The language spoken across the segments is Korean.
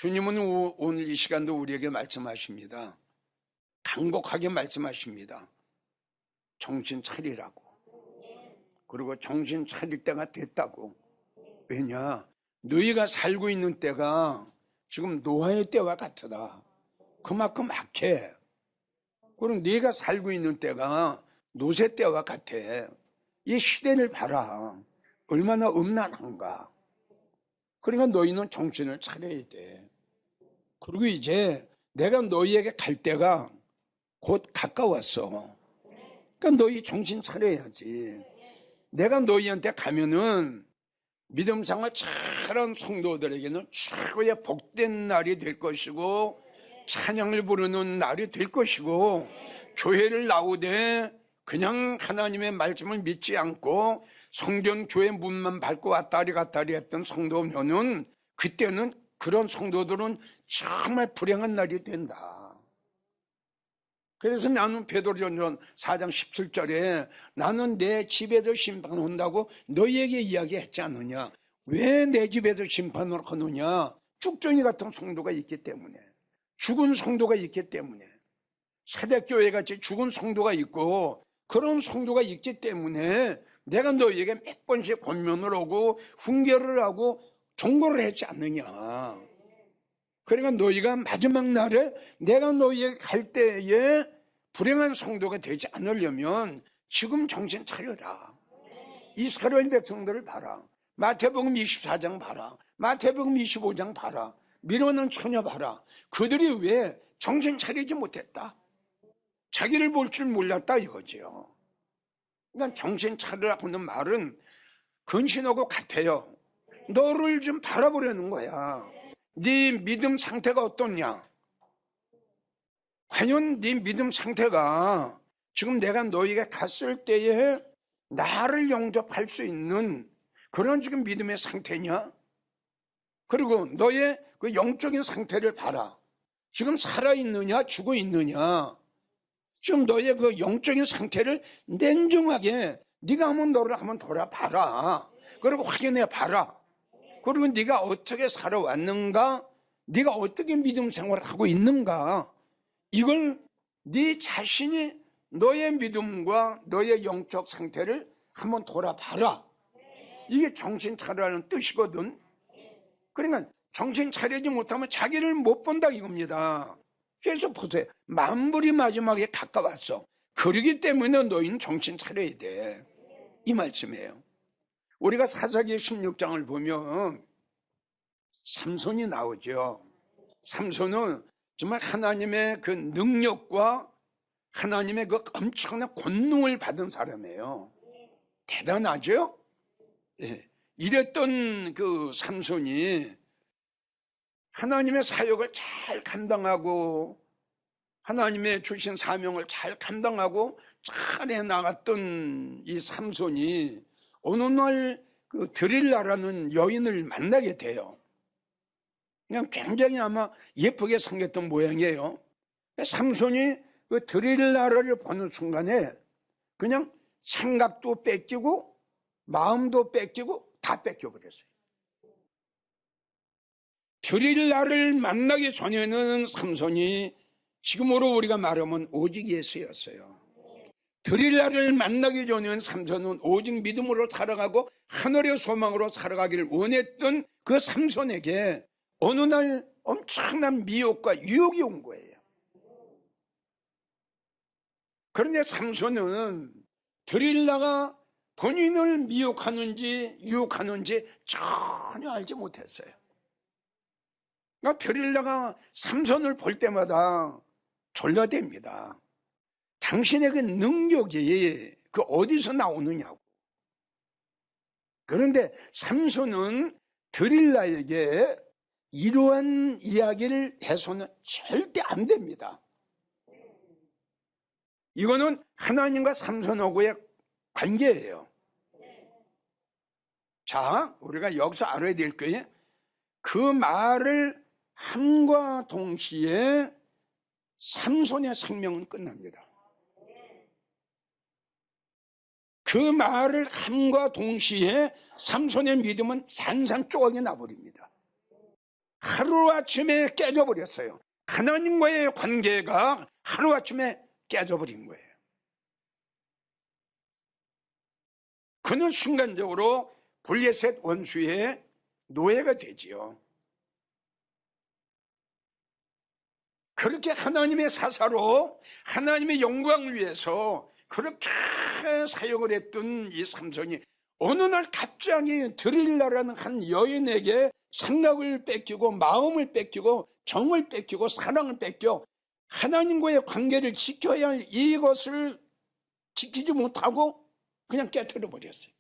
주님은 오늘 이 시간도 우리에게 말씀하십니다. 간곡하게 말씀하십니다. 정신 차리라고. 그리고 정신 차릴 때가 됐다고. 왜냐? 너희가 살고 있는 때가 지금 노아의 때와 같으다. 그만큼 악해. 그럼 네가 살고 있는 때가 노새 때와 같아. 이 시대를 봐라. 얼마나 음란한가. 그러니까 너희는 정신을 차려야 돼. 그리고 이제 내가 너희에게 갈 때가 곧 가까웠어. 그러니까 너희 정신 차려야지. 내가 너희한테 가면은 믿음 생활 잘한 성도들에게는 최고의 복된 날이 될 것이고, 찬양을 부르는 날이 될 것이고, 교회를 나오되 그냥 하나님의 말씀을 믿지 않고 성전 교회 문만 밟고 왔다리 갔다리 했던 성도면은, 그때는 그런 성도들은 정말 불행한 날이 된다. 그래서 나는 베드로전서 4장 17절에 나는 내 집에서 심판 온다고 너희에게 이야기했지 않느냐. 왜 내 집에서 심판을 하느냐. 쭉정이 같은 성도가 있기 때문에, 죽은 성도가 있기 때문에, 세대교회같이 죽은 성도가 있고 그런 성도가 있기 때문에 내가 너희에게 몇 번씩 권면을 하고 훈계를 하고 경고를 했지 않느냐. 그러니까 너희가 마지막 날에 내가 너희에게 갈 때에 불행한 성도가 되지 않으려면 지금 정신 차려라. 이스라엘 백성들을 봐라. 마태복음 24장 봐라. 마태복음 25장 봐라. 미련한 처녀 봐라. 그들이 왜 정신 차리지 못했다? 자기를 볼 줄 몰랐다 이거지요. 그러니까 정신 차리라고 하는 말은 근신하고 같아요. 너를 좀 바라보려는 거야. 네 믿음 상태가 어떻냐? 과연 네 믿음 상태가 지금 내가 너희가 갔을 때에 나를 영접할 수 있는 그런 지금 믿음의 상태냐? 그리고 너의 그 영적인 상태를 봐라. 지금 살아있느냐 죽어 있느냐? 지금 너의 그 영적인 상태를 냉정하게 네가 한번 너를 한번 돌아봐라. 그리고 확인해 봐라. 그리고 네가 어떻게 살아왔는가? 네가 어떻게 믿음 생활을 하고 있는가? 이걸 네 자신이 너의 믿음과 너의 영적 상태를 한번 돌아봐라. 이게 정신 차리라는 뜻이거든. 그러니까 정신 차리지 못하면 자기를 못 본다 이겁니다. 그래서 보세요. 만물이 마지막에 가까웠어. 그러기 때문에 너희는 정신 차려야 돼. 이 말씀이에요. 우리가 사사기 16장을 보면 삼손이 나오죠. 삼손은 정말 하나님의 그 능력과 하나님의 그 엄청난 권능을 받은 사람이에요. 대단하죠? 예. 이랬던 그 삼손이 하나님의 사역을 잘 감당하고 하나님의 주신 사명을 잘 감당하고 잘 해나갔던 이 삼손이 어느 날 그 드릴라라는 여인을 만나게 돼요. 그냥 굉장히 아마 예쁘게 생겼던 모양이에요. 삼손이 그 드릴라를 보는 순간에 그냥 생각도 뺏기고 마음도 뺏기고 다 뺏겨버렸어요. 드릴라를 만나기 전에는 삼손이 지금으로 우리가 말하면 오직 예수였어요. 드릴라를 만나기 전에는 삼손은 오직 믿음으로 살아가고 하늘의 소망으로 살아가기를 원했던 그 삼손에게 어느 날 엄청난 미혹과 유혹이 온 거예요. 그런데 삼손은 드릴라가 본인을 미혹하는지 유혹하는지 전혀 알지 못했어요. 그러니까 드릴라가 삼손을 볼 때마다 졸라댑니다. 당신의 그 능력이 그 어디서 나오느냐고. 그런데 삼손은 드릴라에게 이러한 이야기를 해서는 절대 안 됩니다. 이거는 하나님과 삼손하고의 관계예요. 자, 우리가 여기서 알아야 될 거예요. 그 말을 함과 동시에 삼손의 생명은 끝납니다. 그 말을 함과 동시에 삼손의 믿음은 산산 쪼개 나버립니다. 하루아침에 깨져버렸어요. 하나님과의 관계가 하루아침에 깨져버린 거예요. 그는 순간적으로 블레셋 원수의 노예가 되지요. 그렇게 하나님의 사사로 하나님의 영광을 위해서 그렇게 사역을 했던 이 삼손이 어느 날 갑자기 드릴라라는 한 여인에게 생각을 뺏기고 마음을 뺏기고 정을 뺏기고 사랑을 뺏겨 하나님과의 관계를 지켜야 할 이것을 지키지 못하고 그냥 깨트려 버렸어요.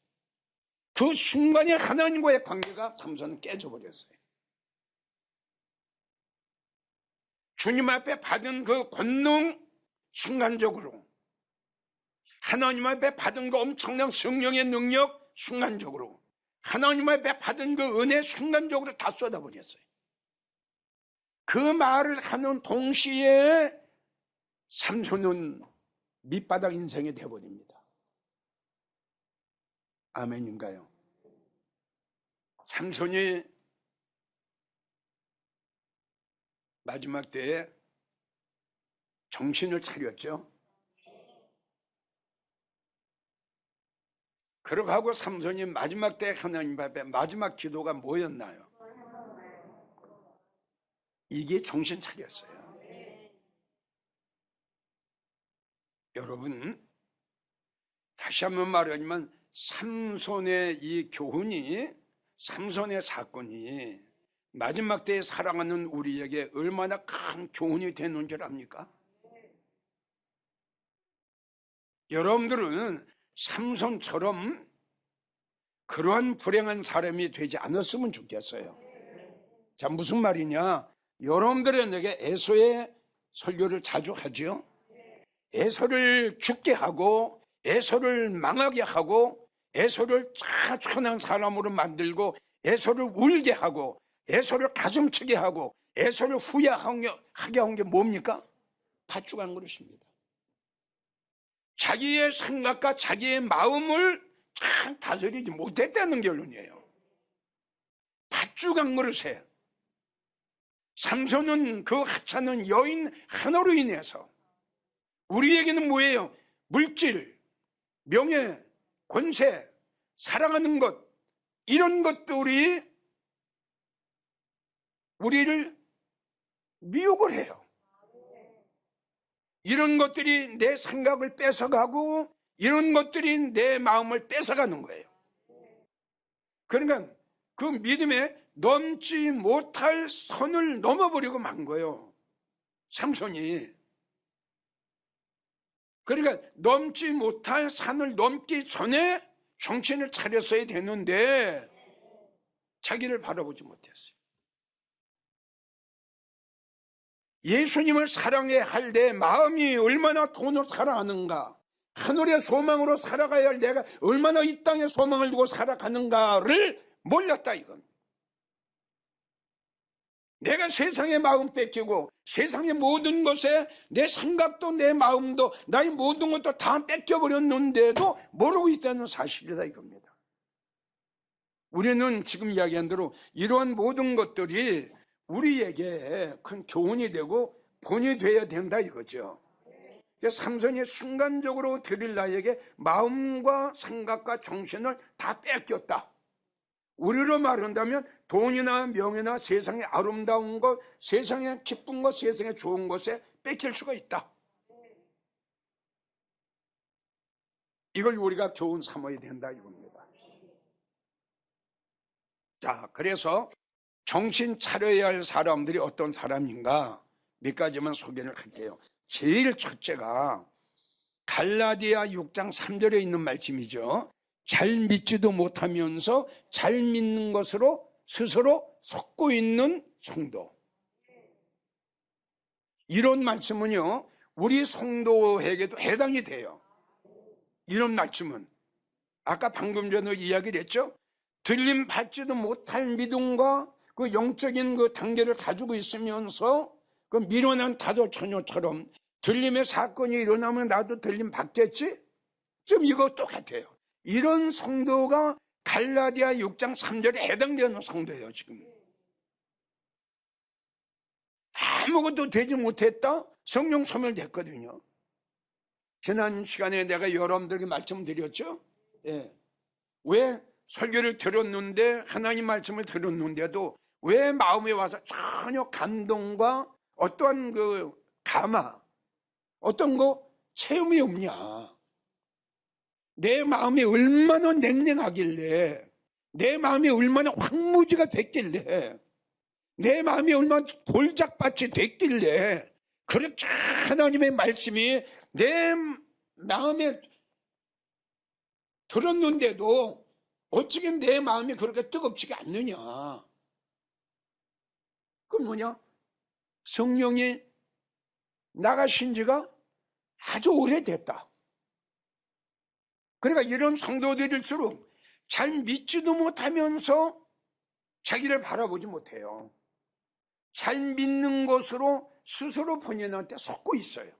그 순간에 하나님과의 관계가 삼손은 깨져버렸어요. 주님 앞에 받은 그 권능 순간적으로, 하나님 앞에 받은 그 엄청난 성령의 능력 순간적으로, 하나님 앞에 받은 그 은혜 순간적으로 다 쏟아버렸어요. 그 말을 하는 동시에 삼손은 밑바닥 인생이 되어버립니다. 아멘인가요? 삼손이 마지막 때에 정신을 차렸죠. 그러고 하고 삼손이 마지막 때 하나님 앞에 마지막 기도가 뭐였나요? 이게 정신 차렸어요. 여러분, 다시 한번 말하지만 삼손의 이 교훈이, 삼손의 사건이 마지막 때에 살아가는 우리에게 얼마나 큰 교훈이 되는 줄 압니까? 여러분들은 삼손처럼 그러한 불행한 사람이 되지 않았으면 좋겠어요. 자, 무슨 말이냐? 여러분들은 내게 에서의 설교를 자주 하죠. 에서를 죽게 하고 에서를 망하게 하고 에서를 천한 사람으로 만들고 에서를 울게 하고 에서를 가슴치게 하고 에서를 후회하게 한 게 뭡니까? 팥죽한 그릇입니다. 자기의 생각과 자기의 마음을 잘 다스리지 못했다는 결론이에요. 팥죽한 그릇에 삼손은 그 하찮은 여인 하나로 인해서 우리에게는 뭐예요? 물질, 명예, 권세, 사랑하는 것, 이런 것들이 우리를 미혹을 해요. 이런 것들이 내 생각을 뺏어가고 이런 것들이 내 마음을 뺏어가는 거예요. 그러니까 그 믿음에 넘지 못할 선을 넘어버리고 만 거예요, 삼손이. 그러니까 넘지 못할 산을 넘기 전에 정신을 차렸어야 되는데 자기를 바라보지 못했어요. 예수님을 사랑해야 할 내 마음이 얼마나 돈을 사랑하는가, 하늘의 소망으로 살아가야 할 내가 얼마나 이 땅에 소망을 두고 살아가는가를 몰랐다 이겁니다. 내가 세상의 마음 뺏기고 세상의 모든 것에 내 생각도 내 마음도 나의 모든 것도 다 뺏겨버렸는데도 모르고 있다는 사실이다 이겁니다. 우리는 지금 이야기한 대로 이러한 모든 것들이 우리에게 큰 교훈이 되고 본이 되어야 된다 이거죠. 삼손이 순간적으로 드릴라에게 마음과 생각과 정신을 다 뺏겼다. 우리로 말한다면 돈이나 명예나 세상의 아름다운 것, 세상의 기쁜 것, 세상의 좋은 것에 뺏길 수가 있다. 이걸 우리가 교훈 삼아야 된다 이겁니다. 자, 그래서 정신 차려야 할 사람들이 어떤 사람인가 몇 가지만 소개를 할게요. 제일 첫째가 갈라디아 6장 3절에 있는 말씀이죠. 잘 믿지도 못하면서 잘 믿는 것으로 스스로 속고 있는 성도. 이런 말씀은요, 우리 성도에게도 해당이 돼요. 이런 말씀은 아까 방금 전에 이야기를 했죠. 들림 받지도 못할 믿음과 그 영적인 그 단계를 가지고 있으면서 그 미련한 다도 처녀처럼 들림의 사건이 일어나면 나도 들림 받겠지? 좀 이거 똑같아요. 이런 성도가 갈라디아 6장 3절에 해당되는 성도예요 지금. 아무것도 되지 못했다? 성령 소멸됐거든요. 지난 시간에 내가 여러분들에게 말씀드렸죠? 예. 왜 설교를 들었는데, 하나님 말씀을 들었는데도 왜 마음에 와서 전혀 감동과 어떠한 그 감화, 어떤 거 체험이 없냐? 내 마음이 얼마나 냉랭하길래, 내 마음이 얼마나 황무지가 됐길래, 내 마음이 얼마나 돌짝밭이 됐길래 그렇게 하나님의 말씀이 내 마음에 들었는데도 어찌게 내 마음이 그렇게 뜨겁지가 않느냐? 그건 뭐냐? 성령이 나가신 지가 아주 오래됐다. 그러니까 이런 성도들일수록 잘 믿지도 못하면서 자기를 바라보지 못해요. 잘 믿는 것으로 스스로 본인한테 속고 있어요.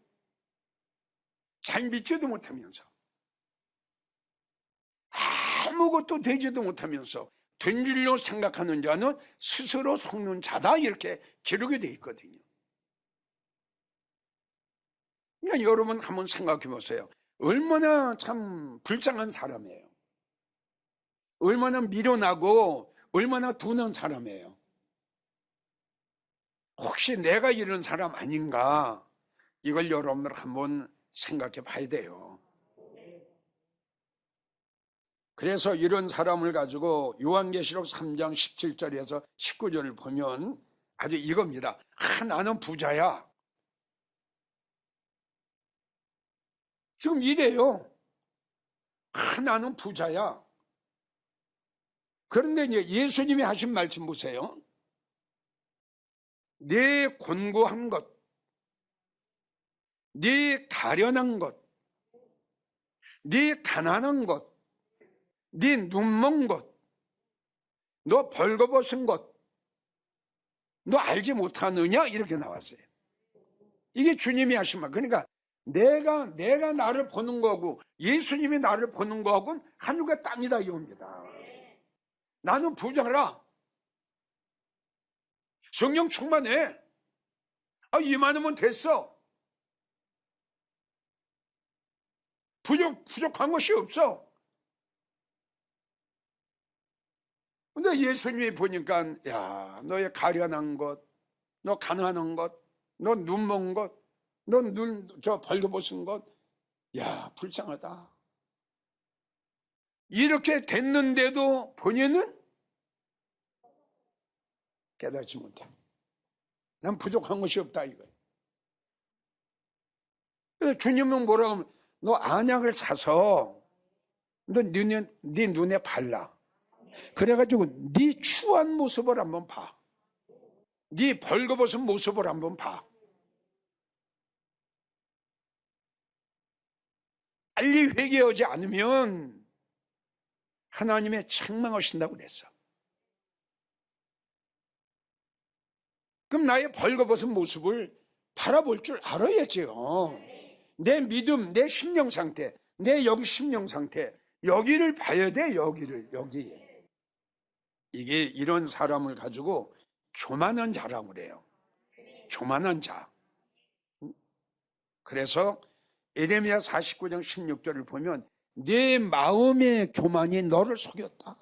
잘 믿지도 못하면서, 아무것도 되지도 못하면서 된 줄로 생각하는 자는 스스로 속는 자다, 이렇게 기록이 되어 있거든요. 그러니까 여러분 한번 생각해 보세요. 얼마나 참 불쌍한 사람이에요. 얼마나 미련하고 얼마나 둔한 사람이에요. 혹시 내가 이런 사람 아닌가, 이걸 여러분들 한번 생각해 봐야 돼요. 그래서 이런 사람을 가지고 요한계시록 3장 17절에서 19절을 보면 아주 이겁니다. 나는 부자야. 지금 이래요. 나는 부자야. 그런데 이제 예수님이 하신 말씀 보세요. 네 곤고한 것, 네 가련한 것, 네 가난한 것, 네 눈먼 것, 너 벌거벗은 것, 너 알지 못하느냐? 이렇게 나왔어요. 이게 주님이 하신 말. 그러니까 내가 나를 보는 거고 예수님이 나를 보는 거하고는 하늘과 땅이다, 이겁니다. 나는 부자라. 성령 충만해. 이만하면 됐어. 부족한 것이 없어. 근데 예수님이 보니까, 야, 너의 가련한 것, 너 가난한 것, 너 눈먼 것, 너 벌거벗은 것, 야, 불쌍하다. 이렇게 됐는데도 본인은 깨닫지 못해. 난 부족한 것이 없다, 이거예요. 그래서 주님은 뭐라고 하면, 너 안약을 사서 네 눈에 발라. 그래가지고 네 추한 모습을 한번 봐. 네 벌거벗은 모습을 한번 봐. 빨리 회개하지 않으면 하나님의 책망하신다고 그랬어. 그럼 나의 벌거벗은 모습을 바라볼 줄 알아야지요. 내 믿음, 내 심령 상태, 내 여기 심령 상태, 여기를 봐야 돼. 여기. 이게 이런 사람을 가지고 교만한 자라고 그래요. 교만한 자. 그래서 에레미야 49장 16절을 보면 내 마음의 교만이 너를 속였다.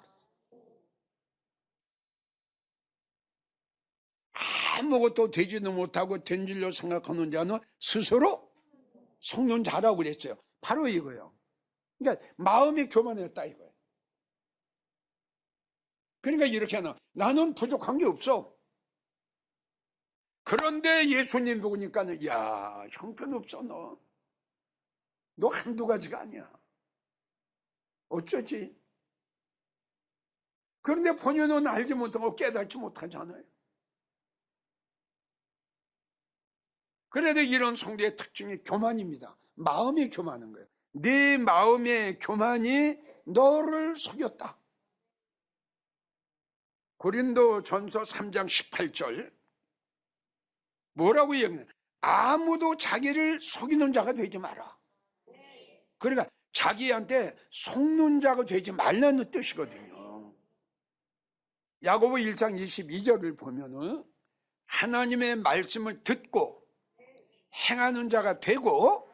아무것도 되지도 못하고 된 줄로 생각하는 자는 스스로 속는 자라고 그랬어요. 바로 이거예요. 그러니까 마음이 교만했다, 이거예요. 그러니까 이렇게 하나, 나는 부족한 게 없어. 그런데 예수님 보니까는, 야, 형편없어. 너 한두 가지가 아니야. 어쩌지? 그런데 본인은 알지 못하고 깨닫지 못하잖아요. 그래도 이런 성도의 특징이 교만입니다. 마음이 교만한 거예요. 네 마음의 교만이 너를 속였다. 고린도전서 3장 18절 뭐라고 얘기해요? 아무도 자기를 속이는 자가 되지 마라. 그러니까 자기한테 속는 자가 되지 말라는 뜻이거든요. 야고보 1장 22절을 보면은 하나님의 말씀을 듣고 행하는 자가 되고,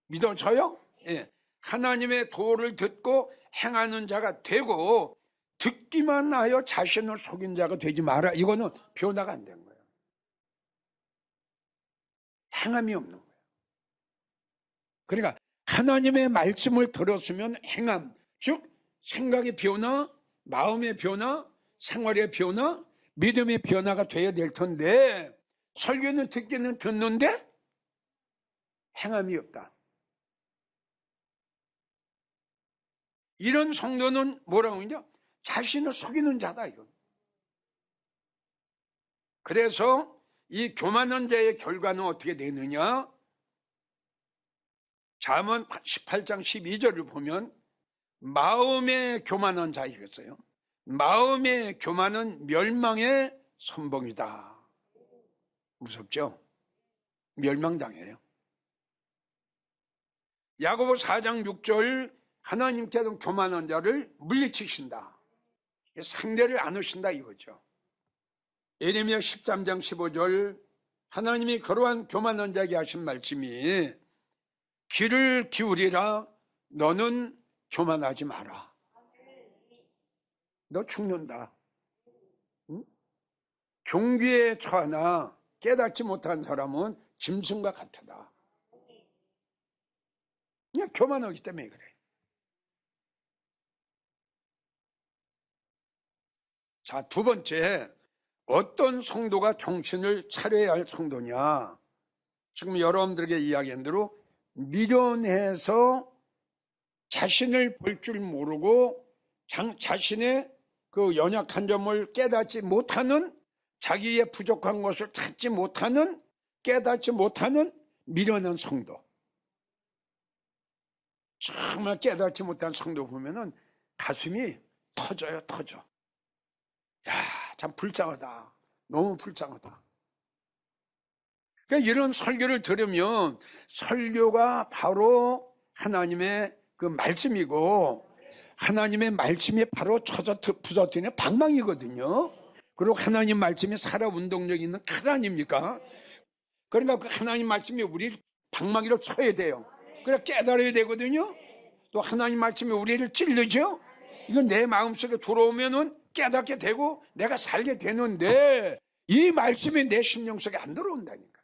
믿어져요? 예. 하나님의 도를 듣고 행하는 자가 되고, 듣기만 하여 자신을 속인 자가 되지 마라. 이거는 변화가 안 된 거예요. 행함이 없는 거예요. 그러니까 하나님의 말씀을 들었으면 행함, 즉 생각의 변화, 마음의 변화, 생활의 변화, 믿음의 변화가 돼야 될 텐데, 설교는 듣기는 듣는데 행함이 없다. 이런 성도는 뭐라고 하냐? 자신을 속이는 자다, 이건. 그래서 이 교만한 자의 결과는 어떻게 되느냐? 잠언 18장 12절을 보면 마음의 교만한 자이겠어요. 마음의 교만은 멸망의 선봉이다. 무섭죠? 멸망당해요. 야고보 4장 6절 하나님께서는 교만한 자를 물리치신다. 상대를 안 하신다 이거죠. 예레미야 13장 15절 하나님이 그러한 교만한 자에게 하신 말씀이 귀를 기울이라 너는 교만하지 마라. 너 죽는다. 응? 종기에 처하나 깨닫지 못한 사람은 짐승과 같다. 그냥 교만하기 때문에 그래. 자, 두 번째, 어떤 성도가 정신을 차려야 할 성도냐? 지금 여러분들에게 이야기한 대로 미련해서 자신을 볼 줄 모르고 자신의 그 연약한 점을 깨닫지 못하는, 자기의 부족한 것을 찾지 못하는, 깨닫지 못하는 미련한 성도. 정말 깨닫지 못한 성도 보면은 가슴이 터져요, 터져. 야, 참 불쌍하다. 너무 불쌍하다. 그러니까 이런 설교를 들으면 설교가 바로 하나님의 그 말씀이고, 하나님의 말씀이 바로 부서뜨리는 방망이거든요. 그리고 하나님 말씀이 살아 운동력 있는 칼 아닙니까? 그러니까 그 하나님 말씀이 우리를 방망이로 쳐야 돼요. 그래 깨달아야 되거든요. 또 하나님 말씀이 우리를 찔르죠. 이건 내 마음속에 들어오면은 깨닫게 되고 내가 살게 되는데, 이 말씀이 내 심령 속에 안 들어온다니까.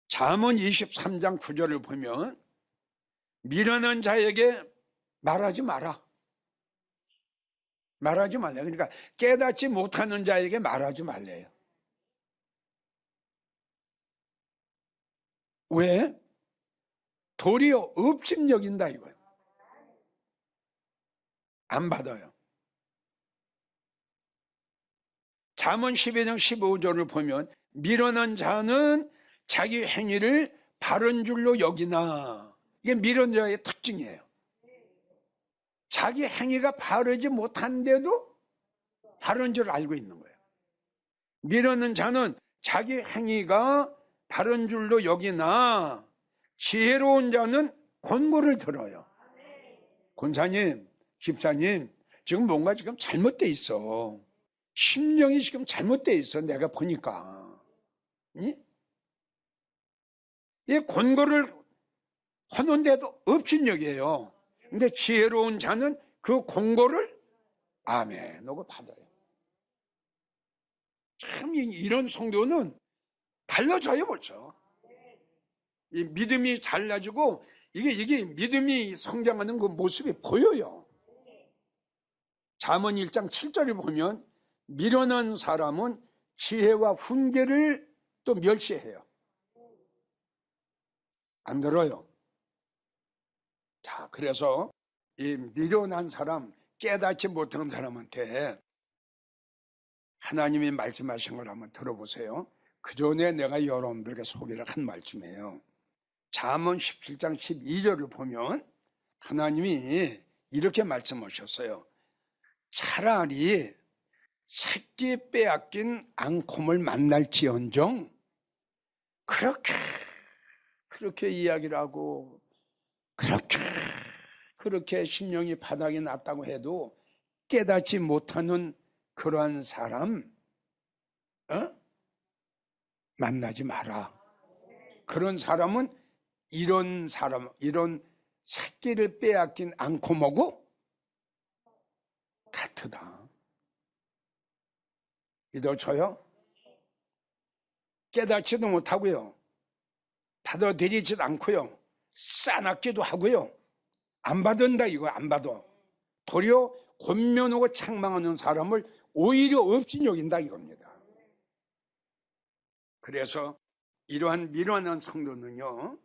잠언 23장 9절을 보면 미련한 자에게 말하지 마라. 말하지 말래요. 그러니까 깨닫지 못하는 자에게 말하지 말래요. 왜? 도리어 업심여긴다 이거예요. 안 받아요. 잠언 12장 15절을 보면 미련한 자는 자기 행위를 바른 줄로 여기나. 이게 미련한 자의 특징이에요. 자기 행위가 바르지 못한데도 바른 줄 알고 있는 거예요. 미련한 자는 자기 행위가 바른 줄로 여기나 지혜로운 자는 권고를 들어요. 권사님, 집사님, 지금 뭔가 지금 잘못돼 있어. 심령이 지금 잘못돼 있어. 내가 보니까. 이 권고를 하는데도 업신여기에요. 근데 지혜로운 자는 그 권고를 아멘 하고 받아요. 참 이런 성도는 달라져요 벌써. 이 믿음이 달라지고 이게 믿음이 성장하는 그 모습이 보여요. 잠언 1장 7절을 보면 미련한 사람은 지혜와 훈계를 또 멸시해요. 안 들어요. 자, 그래서 이 미련한 사람, 깨닫지 못한 사람한테 하나님이 말씀하신 걸 한번 들어보세요. 그 전에 내가 여러분들에게 소개를 한 말씀이에요. 잠언 17장 12절을 보면 하나님이 이렇게 말씀하셨어요. 차라리 새끼 빼앗긴 앙콤을 만날지언정, 그렇게 이야기를 하고 그렇게 심령이 바닥에 났다고 해도 깨닫지 못하는 그러한 사람 만나지 마라. 그런 사람은 이런 새끼를 빼앗긴 앙코모고 같으다. 믿어져요? 깨닫지도 못하고요, 받아들이지도 않고요, 싸납기도 하고요, 안 받은다 이거 안 받아. 도리어 권면하고 책망하는 사람을 오히려 없이 여긴다 이겁니다. 그래서 이러한 미련한 성도는요,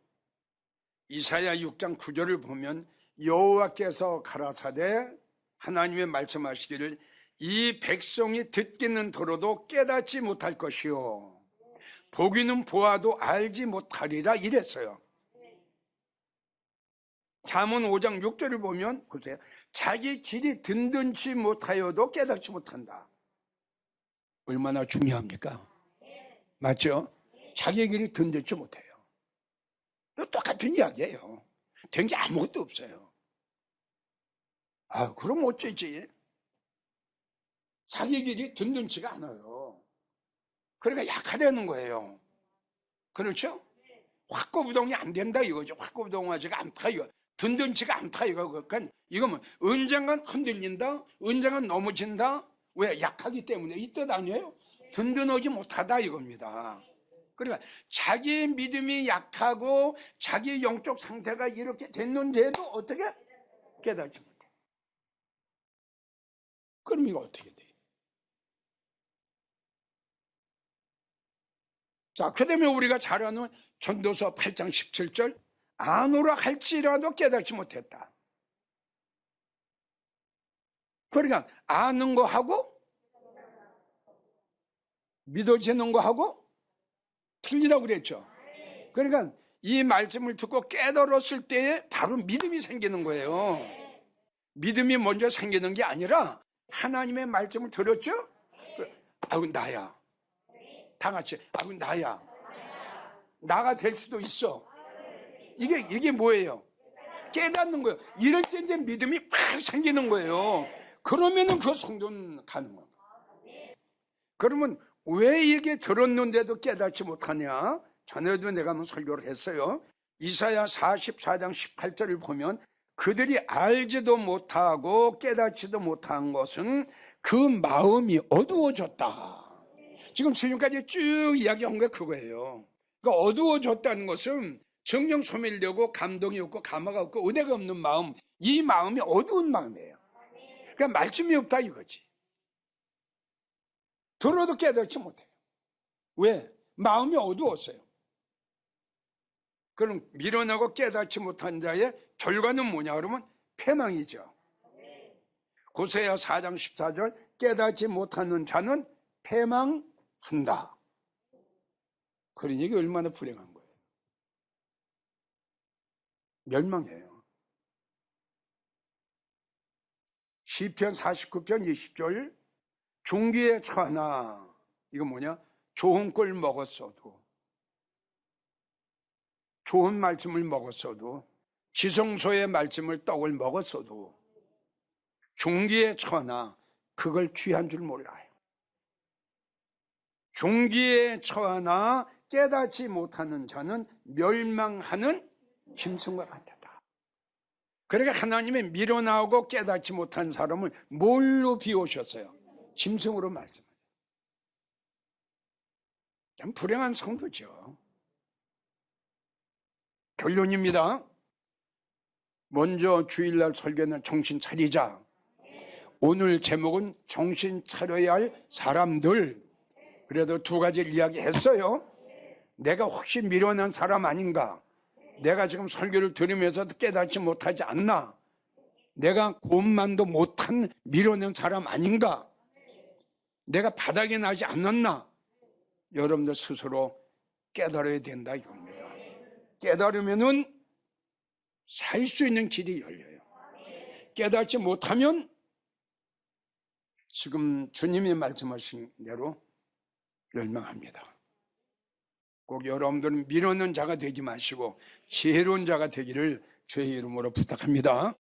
이사야 6장 9절을 보면 여호와께서 가라사대 하나님의 말씀하시기를 이 백성이 듣기는 들어도 깨닫지 못할 것이요 보기는 보아도 알지 못하리라 이랬어요. 잠언 5장 6절을 보면 보세요. 자기 길이 든든치 못하여도 깨닫지 못한다. 얼마나 중요합니까? 맞죠? 자기 길이 든든치 못해요. 똑같은 이야기예요. 된 게 아무것도 없어요. 그럼 어쩌지? 자기 길이 든든치가 않아요. 그러니까 약하다는 거예요. 그렇죠? 확고부동이 안 된다 이거죠. 확고부동하지가 않다 이거. 든든치가 않다 이거. 그러니까 이거는 언젠간 흔들린다, 언젠간 넘어진다. 왜? 약하기 때문에. 이 뜻 아니에요? 든든하지 못하다 이겁니다. 그러니까 자기 믿음이 약하고 자기 영적 상태가 이렇게 됐는데도 어떻게 깨닫지 못해. 그럼 이거 어떻게 돼? 자, 그 다음에 우리가 잘 아는 전도서 8장 17절 아노라 할지라도 깨닫지 못했다. 그러니까 아는 거 하고 믿어지는 거 하고 틀리다고 그랬죠. 그러니까 이 말씀을 듣고 깨달았을 때에 바로 믿음이 생기는 거예요. 믿음이 먼저 생기는 게 아니라 하나님의 말씀을 들었죠? 나야. 다 같이 나야. 나가 될 수도 있어. 이게 뭐예요? 깨닫는 거예요. 이럴 때 이제 믿음이 막 생기는 거예요. 그러면은 그 성도는 가는 거예요. 그러면 왜 이게 들었는데도 깨닫지 못하냐? 전에도 내가 한번 설교를 했어요. 이사야 44장 18절을 보면 그들이 알지도 못하고 깨닫지도 못한 것은 그 마음이 어두워졌다. 지금 지금까지 쭉 이야기한 게 그거예요. 그러니까 어두워졌다는 것은 정령 소멸되고 감동이 없고 감화가 없고 은혜가 없는 마음, 이 마음이 어두운 마음이에요. 그러니까 말씀이 없다 이거지. 들어도 깨닫지 못해요. 왜? 마음이 어두웠어요. 그럼 미련하고 깨닫지 못한 자의 결과는 뭐냐 그러면 패망이죠. 고세야 4장 14절 깨닫지 못하는 자는 패망한다. 그러니 이게 얼마나 불행한 거예요. 멸망해요. 시편 49편 20절 종기에 처하나 이거 뭐냐? 좋은 꼴 먹었어도 좋은 말씀을 먹었어도 지성소의 말씀을 떡을 먹었어도 종기에 처하나 그걸 귀한 줄 몰라요. 종기에 처하나 깨닫지 못하는 자는 멸망하는 짐승과 같다. 그러니까 하나님의 미련하고 깨닫지 못한 사람을 뭘로 비우셨어요? 짐승으로 말씀하셨어요. 참 불행한 성도죠. 결론입니다. 먼저 주일날 설교는 정신 차리자. 오늘 제목은 정신 차려야 할 사람들. 그래도 두 가지를 이야기했어요. 내가 혹시 미련한 사람 아닌가? 내가 지금 설교를 들으면서도 깨닫지 못하지 않나? 내가 고만도 못한 미련한 사람 아닌가? 내가 바닥에 나지 않았나? 여러분들 스스로 깨달아야 된다 이겁니다. 깨달으면은 살 수 있는 길이 열려요. 깨닫지 못하면 지금 주님이 말씀하신 대로 멸망합니다. 꼭 여러분들은 미루는 자가 되지 마시고 지혜로운 자가 되기를 주의 이름으로 부탁합니다.